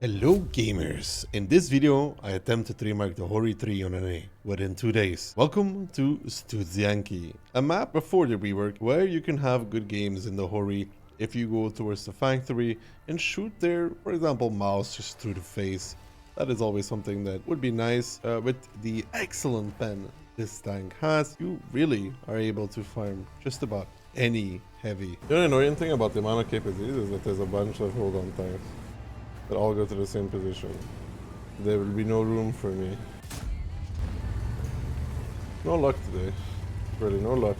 Hello gamers! In this video, I attempted to remark the Hori 3 on an A within 2 days. Welcome to Studzianki, a map before the rework where you can have good games in the Hori if you go towards the factory and shoot their, for example, mouse just through the face. That is always something that would be nice. With the excellent pen this tank has, you really are able to farm just about any heavy. The only annoying thing about the amount of KPZs is that there's a bunch of hold-on tanks that all go to the same position. There will be no room for me. No luck today. Really, no luck.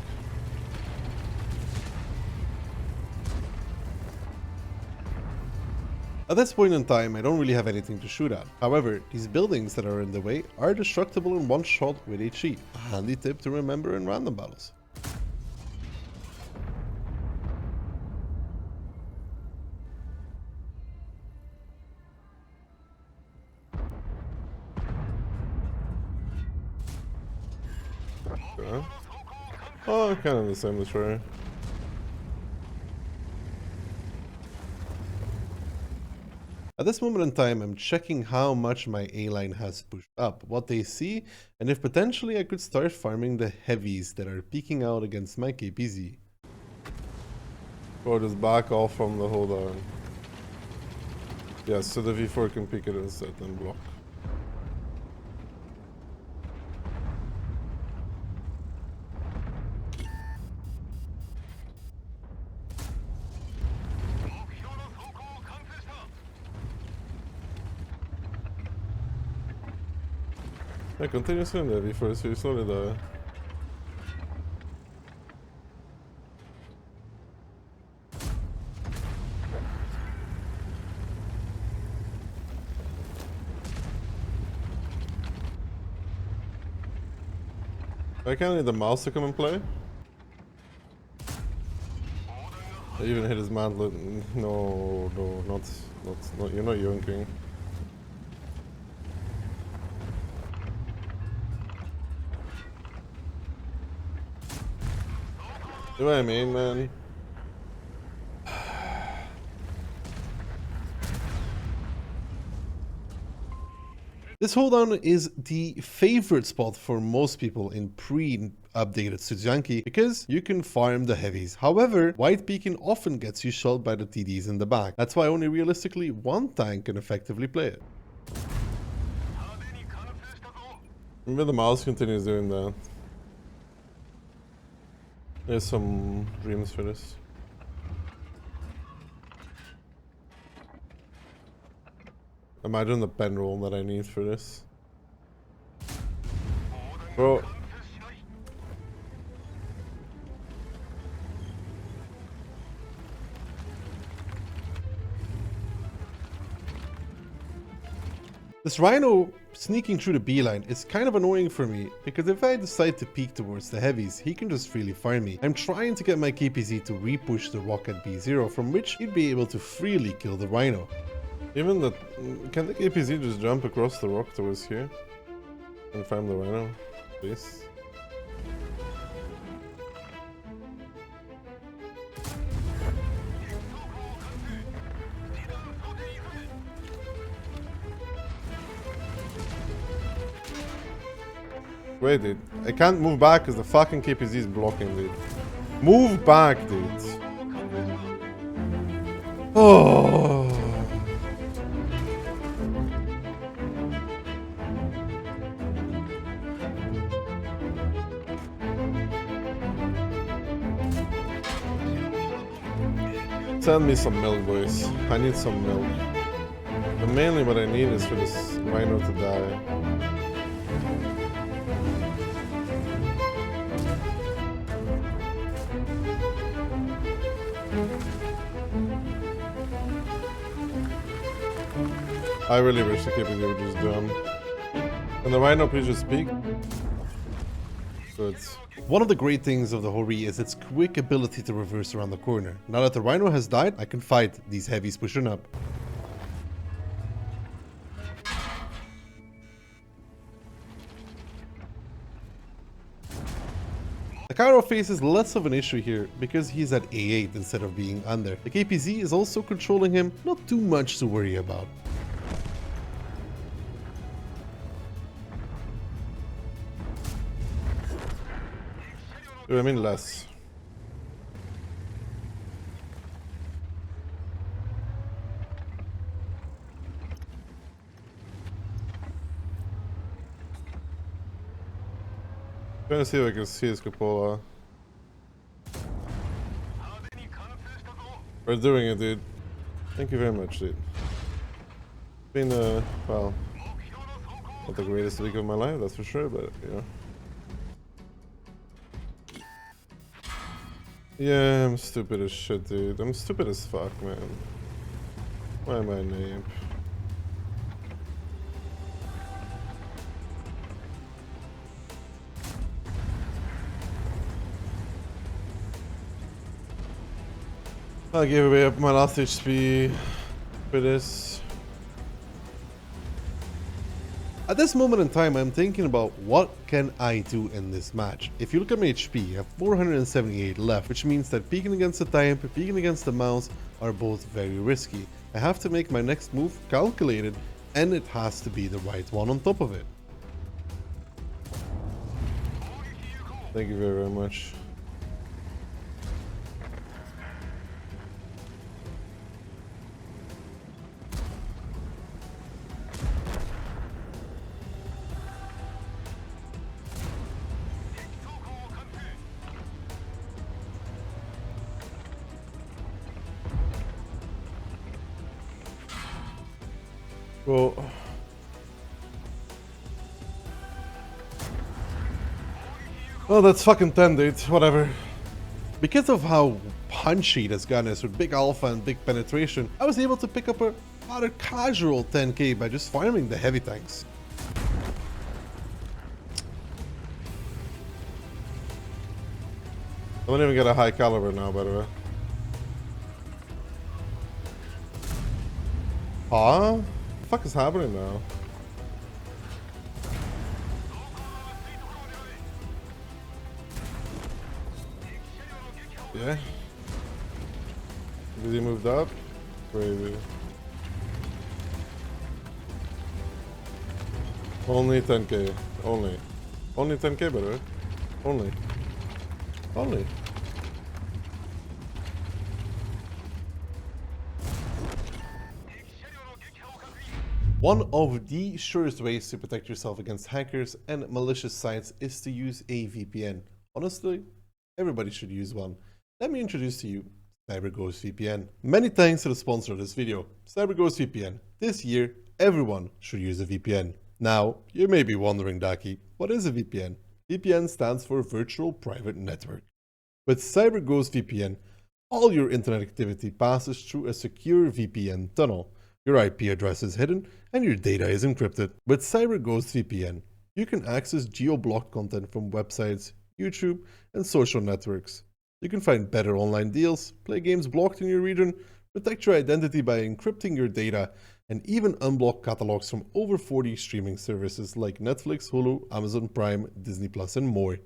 At this point in time, I don't really have anything to shoot at. However, these buildings that are in the way are destructible in one shot with HE. A handy tip to remember in random battles. Okay. Oh, kind of the same as her. At this moment in time, I'm checking how much my A-line has pushed up, what they see, and if potentially I could start farming the heavies that are peeking out against my KPZ. Or just back off from the hold on. Yeah, so the V4 can pick it instead and block. Yeah, continuously in there before so you slowly die. I kind of need the mouse to come and play. I even hit his mantlet. No, not, you're not yoinking. You know what I mean, man? This holdown is the favorite spot for most people in pre-updated Studzianki because you can farm the heavies. However, white peeking often gets you shot by the TDs in the back. That's why only realistically one tank can effectively play it. Maybe the mouse continues doing that. There's some dreams for this. Imagine the pen roll that I need for this. Bro. This Rhino sneaking through the B line is kind of annoying for me, because if I decide to peek towards the heavies, he can just freely farm me. I'm trying to get my KPZ to re-push the rock at B0, from which he'd be able to freely kill the Rhino. Even the... Can the KPZ just jump across the rock towards here? And farm the Rhino, please? Wait, dude. I can't move back because the fucking KPZ is blocking, dude. Move back, dude. Oh. Send me some milk, boys. I need some milk. But mainly what I need is for this Rhino to die. I really wish the KPZ would just jump. Can the Rhino please just speak? Good. One of the great things of the Hori is its quick ability to reverse around the corner. Now that the Rhino has died, I can fight these heavies pushing up. The Cairo faces less of an issue here because he's at A8 instead of being under. The KPZ is also controlling him, not too much to worry about. I mean less. Trying to see if I can see his cupola. We're doing it, dude. Thank you very much, dude. It's been, well, not the greatest week of my life, that's for sure, but, you know. Yeah, I'm stupid as shit, dude. I'm stupid as fuck, man. Why am I an ape? I gave away up my last HP for this. At this moment in time, I'm thinking about what can I do in this match. If you look at my HP, I have 478 left, which means that peeking against the tank, peeking against the mouse are both very risky. I have to make my next move calculated, and it has to be the right one on top of it. Thank you very, very much. Well, well, that's fucking 10, dude. Whatever. Because of how punchy this gun is with big alpha and big penetration, I was able to pick up a rather casual 10k by just farming the heavy tanks. I don't even get a high caliber now, by the way. Huh? What the fuck is happening now? Yeah. Did he moved up? Crazy. Only 10k. Only. Only 10k, by the way. Only. Only. One of the surest ways to protect yourself against hackers and malicious sites is to use a VPN. Honestly, everybody should use one. Let me introduce to you CyberGhostVPN. Many thanks to the sponsor of this video, CyberGhostVPN. This year, everyone should use a VPN. Now, you may be wondering, Daki, what is a VPN? VPN stands for Virtual Private Network. With CyberGhostVPN, all your internet activity passes through a secure VPN tunnel. Your IP address is hidden and your data is encrypted. With CyberGhostVPN, you can access geo-blocked content from websites, YouTube, and social networks. You can find better online deals, play games blocked in your region, protect your identity by encrypting your data, and even unblock catalogs from over 40 streaming services like Netflix, Hulu, Amazon Prime, Disney Plus, and more.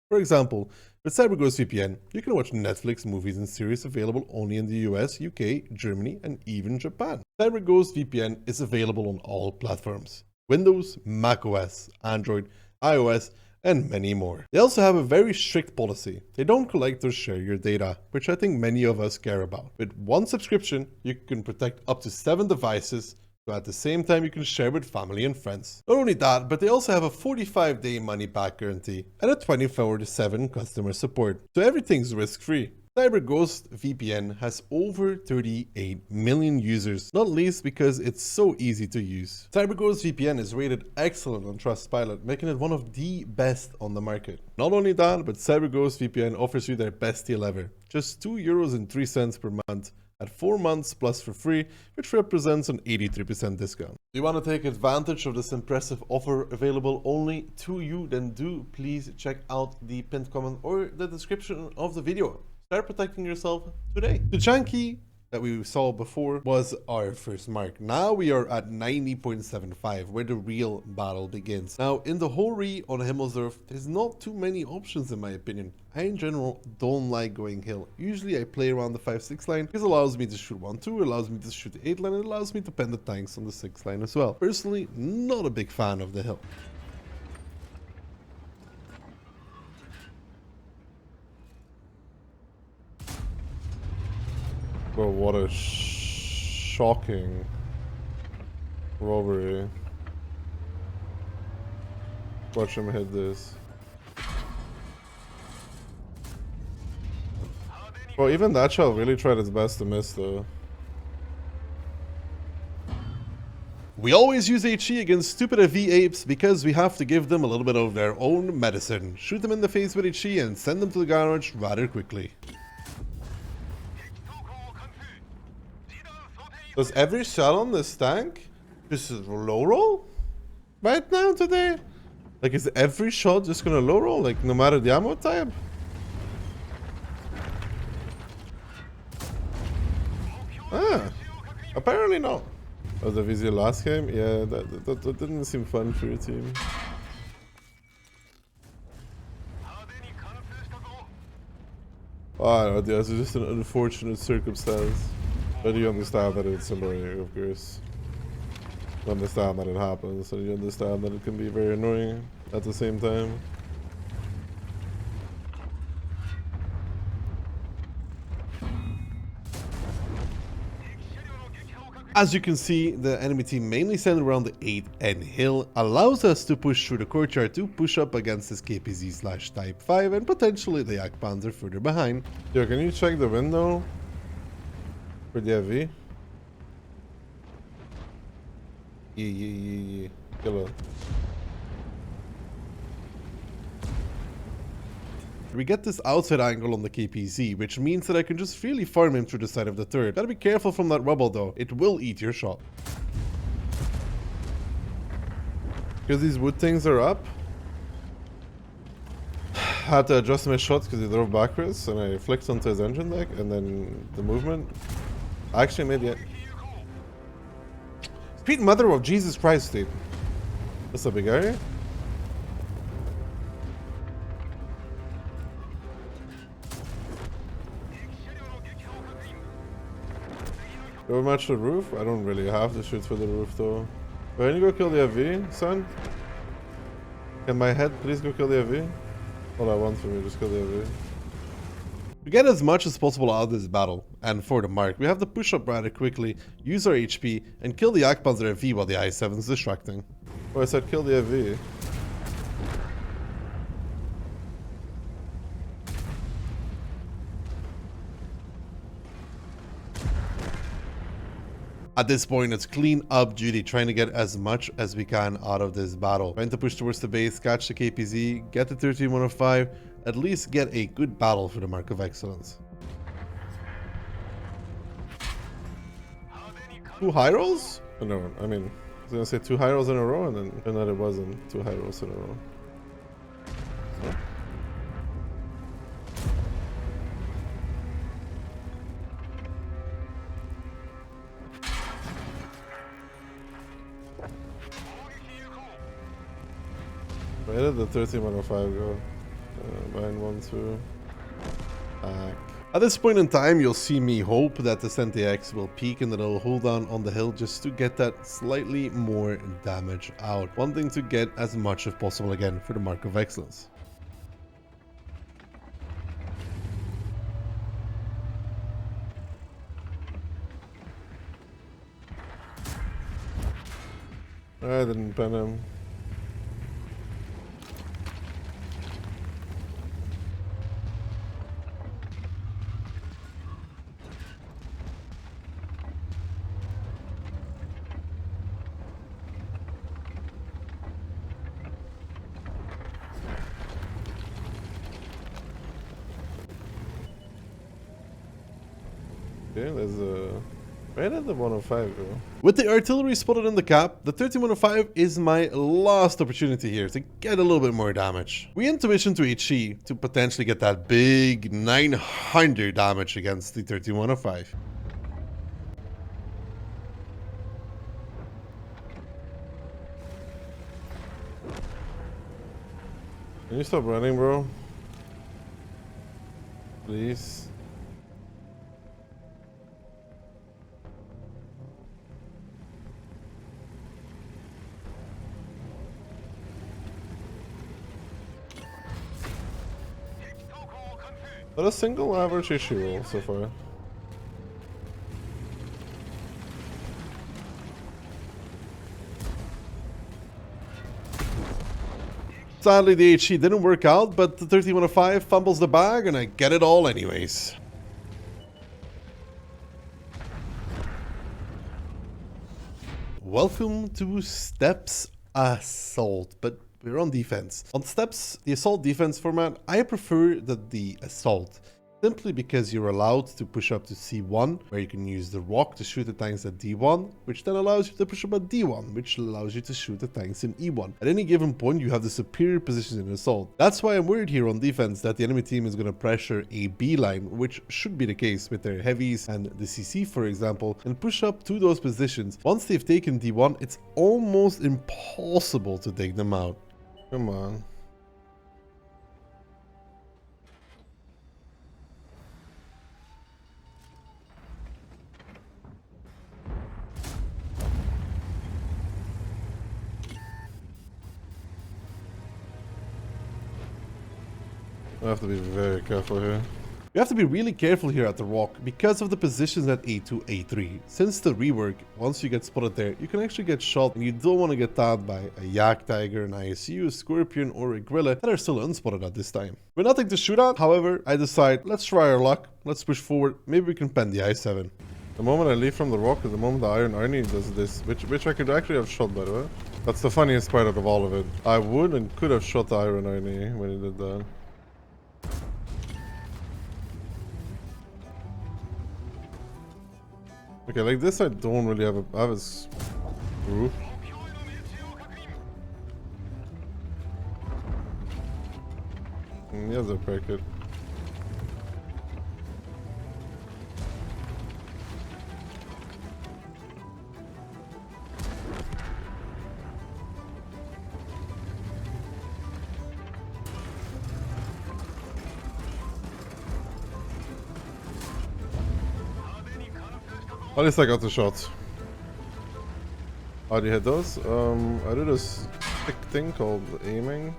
For example, with CyberGhostVPN, you can watch Netflix movies and series available only in the US, UK, Germany, and even Japan. CyberGhostVPN is available on all platforms: Windows, macOS, Android, iOS, and many more. They also have a very strict policy. They don't collect or share your data, which I think many of us care about. With one subscription, you can protect up to 7 devices, so at the same time you can share with family and friends. Not only that, but they also have a 45-day money-back guarantee and a 24/7 customer support, so everything's risk-free. CyberGhostVPN has over 38 million users, not least because it's so easy to use. CyberGhostVPN is rated excellent on Trustpilot, making it one of the best on the market. Not only that, but CyberGhostVPN offers you their best deal ever, just €2.03 per month, at 4 months plus for free, which represents an 83% discount. Do you want to take advantage of this impressive offer available only to you? Then do please check out the pinned comment or the description of the video. Start protecting yourself today. Studzianki that we saw before was our first mark. Now we are at 90.75, where the real battle begins. Now in the Hori on Himmelsdorf, there's not too many options in my opinion. I in general don't like going hill. Usually I play around the 5-6 line because it allows me to shoot 1-2, allows me to shoot the 8 line, and it allows me to pen the tanks on the 6 line as well. Personally, not a big fan of the hill. Bro, what a shocking robbery. Watch him hit this. Well, even that shot really tried its best to miss though. We always use HE against stupid AV apes because we have to give them a little bit of their own medicine. Shoot them in the face with HE and send them to the garage rather quickly. Does every shot on this tank just low roll right now today? Like, is every shot just gonna low roll, like no matter the ammo type? Ah, apparently not. Oh, the Vizio last game? Yeah, that didn't seem fun for your team. Oh, yeah, it's just an unfortunate circumstance. But you understand that it's annoying, of course. You understand that it happens, and you understand that it can be very annoying at the same time. As you can see, the enemy team mainly centered around the 8 and hill allows us to push through the courtyard to push up against this KPZ/Type 5 and potentially the Yak Panzer further behind. Yo, can you check the window for the AV? Yeah. Kill it. We get this outside angle on the KPZ, which means that I can just freely farm him through the side of the turret. Gotta be careful from that rubble though, it will eat your shot. Because these wood things are up. Had to adjust my shots because he drove backwards and I flicked onto his engine deck and then the movement actually made it. Sweet mother of Jesus Christ, dude. What's up, big area? Go match the roof? I don't really have to shoot for the roof though. Can you go kill the AV, son? Can my head please go kill the AV? All I want from you, just kill the AV. To get as much as possible out of this battle, and for the mark, we have to push up rather quickly, use our HP, and kill the Yak Panzer AV while the I-7 is distracting. Oh, I said kill the AV. At this point, it's clean up duty, trying to get as much as we can out of this battle. Trying to push towards the base, catch the KPZ, get the 13105, at least get a good battle for the Mark of Excellence. 2 high rolls? Oh, no, I mean, I was gonna say 2 high rolls in a row, and then turned out it wasn't 2 high rolls in a row. So. Where did the 13105 go? Behind 1-2. Back. At this point in time, you'll see me hope that the Senti-X will peek and that it'll hold on the hill just to get that slightly more damage out. Wanting to get as much as possible again for the Mark of Excellence. I didn't pen him. Okay, there's a... Where did the 105 go? With the artillery spotted in the cap, the 13105 is my last opportunity here to get a little bit more damage. We intuition to HE to potentially get that big 900 damage against the 13105. Can you stop running, bro? Please. Not a single average issue roll so far. Sadly, the HE didn't work out, but the 1305 fumbles the bag, and I get it all anyways. Welcome to Steps Assault, but we're on defense. On Steps, the Assault defense format, I prefer the Assault. Simply because you're allowed to push up to C1, where you can use the rock to shoot the tanks at D1, which then allows you to push up at D1, which allows you to shoot the tanks in E1. At any given point, you have the superior positions in assault. That's why I'm worried here on defense that the enemy team is going to pressure a B line, which should be the case with their heavies and the CC, for example, and push up to those positions. Once they've taken D1, it's almost impossible to take them out. Come on. I have to be very careful here. You have to be really careful here at the rock because of the positions at A2, A3. Since the rework, once you get spotted there, you can actually get shot and you don't want to get tagged by a Yak Tiger, an ISU, a Scorpion, or a Gorilla that are still unspotted at this time. With nothing to shoot at, however, I decide, let's try our luck, let's push forward, maybe we can pen the I-7. The moment I leave from the rock is the moment the Iron Arnie does this, which I could actually have shot, by the way. That's the funniest part out of all of it. I would and could have shot the Iron Arnie when he did that. Okay, like this I don't really have a roof. He has a packet. At least I got the shot. How do you hit those? I did a stick thing called aiming.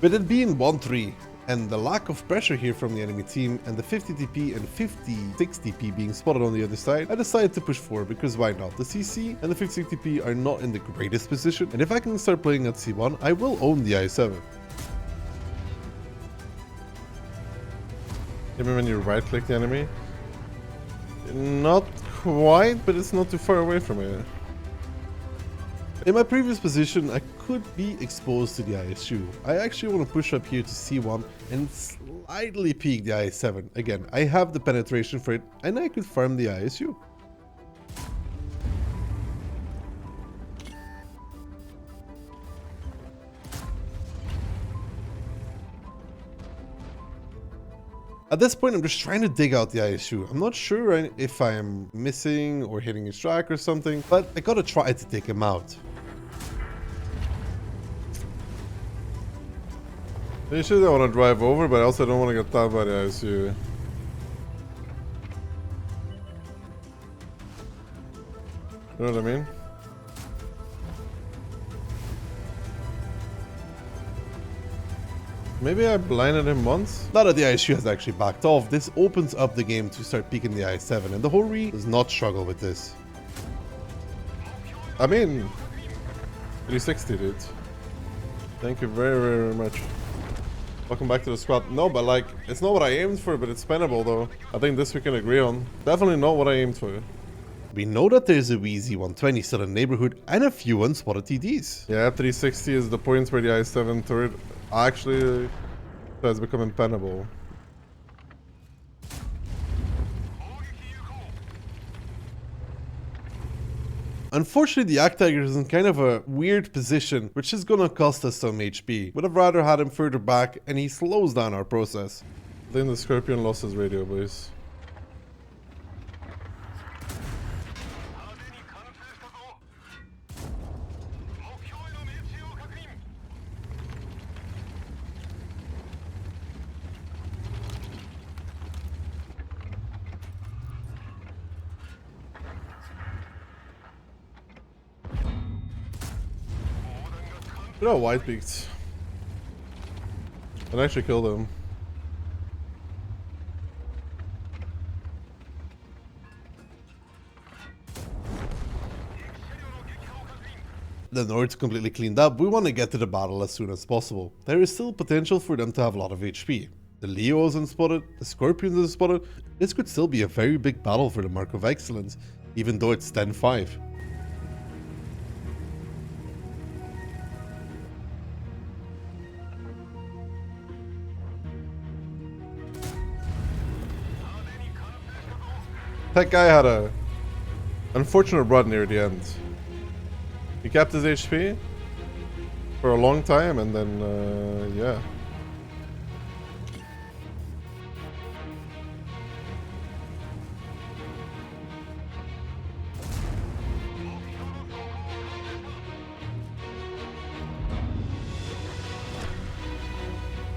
With it being 1-3 and the lack of pressure here from the enemy team and the 50 TP and 56 TP being spotted on the other side, I decided to push forward because why not? The CC and the 56 TP are not in the greatest position, and if I can start playing at C1, I will own the I-7. Even when you right click the enemy? Not quite, but it's not too far away from it. In my previous position, I could be exposed to the ISU. I actually want to push up here to C1 and slightly peek the I-7. Again, I have the penetration for it, and I could farm the ISU. At this point, I'm just trying to dig out the ISU. I'm not sure if I'm missing or hitting his track or something, but I gotta try to take him out. Initially, I want to drive over, but I also don't want to get tagged by the ISU. You know what I mean? Maybe I blinded him once? Now that the ISU has actually backed off, this opens up the game to start peeking the I-7, and the Hori does not struggle with this. I mean, 360 dude. Thank you very, very much. Welcome back to the squad. No, but like, it's not what I aimed for, but it's spendable though. I think this we can agree on. Definitely not what I aimed for. We know that there's a Wheezy 120 still in the neighborhood and a few unspotted TDs. Yeah, 360 is the point where the I-7 turret actually has become impenetrable. Unfortunately, the Yak Tiger is in kind of a weird position, which is gonna cost us some HP. Would have rather had him further back, and he slows down our process. I think the Scorpion lost his radio, boys. Look how white peaked. And actually killed him. the North completely cleaned up, we want to get to the battle as soon as possible. There is still potential for them to have a lot of HP. The Leo is unspotted, the Scorpions is spotted. This could still be a very big battle for the Mark of Excellence, even though it's 10-5. That guy had a unfortunate run near the end. He kept his HP for a long time and then, yeah.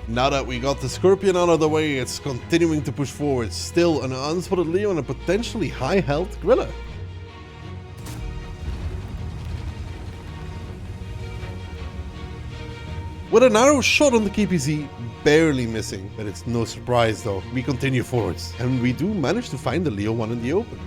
Now that we got the Scorpion out of the way, it's continuing to push forward. Still an unspotted Leo and a potentially high health Gorilla. With an arrow shot on the KPZ, barely missing, but it's no surprise though. We continue forwards, and we do manage to find the Leo one in the open.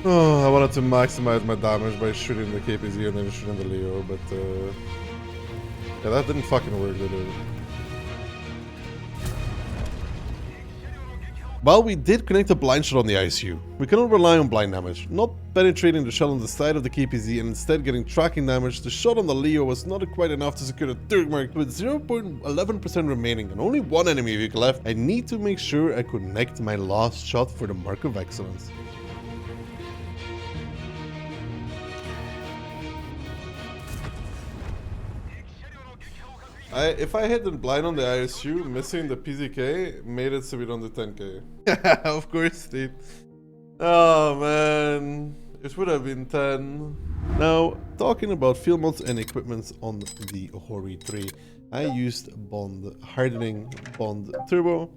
Oh, I wanted to maximize my damage by shooting the KPZ and then shooting the Leo, but yeah, that didn't fucking work, did it? While we did connect a blind shot on the ISU, we cannot rely on blind damage. Not penetrating the shell on the side of the KPZ and instead getting tracking damage, the shot on the Leo was not quite enough to secure the third mark. With 0.11% remaining and only one enemy vehicle left, I need to make sure I connect my last shot for the Mark of Excellence. If I hit the blind on the ISU, missing the PZK made it so we don't do 10k. Of course, dude. Oh man, it would have been 10. Now, talking about field mods and equipments on the Hori 3, I used Bond Hardening, Bond Turbo,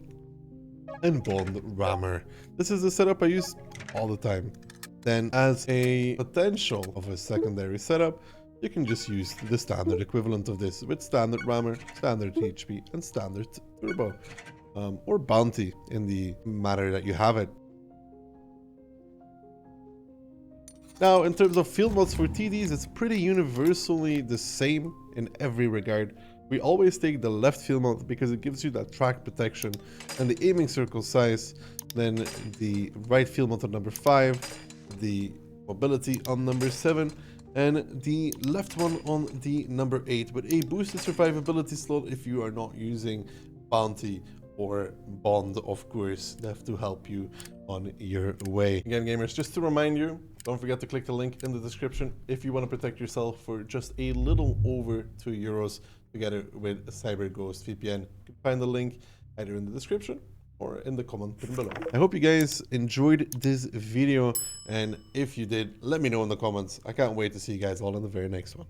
and Bond Rammer. This is the setup I use all the time. Then, as a potential of a secondary setup, you can just use the standard equivalent of this with standard rammer, standard HP, and standard turbo, or bounty in the manner that you have it. Now, in terms of field mods for TDs, it's pretty universally the same in every regard. We always take the left field mod because it gives you that track protection and the aiming circle size, then the right field mod on number 5, the mobility on number 7, and the left one on the number 8 with a boosted survivability slot if you are not using bounty or bond, of course, they have to help you on your way. Again, gamers, just to remind you, don't forget to click the link in the description if you want to protect yourself for just a little over €2 together with CyberGhostVPN. You can find the link either in the description or in the comment below. I hope you guys enjoyed this video, and if you did, let me know in the comments. I can't wait to see you guys all in the very next one.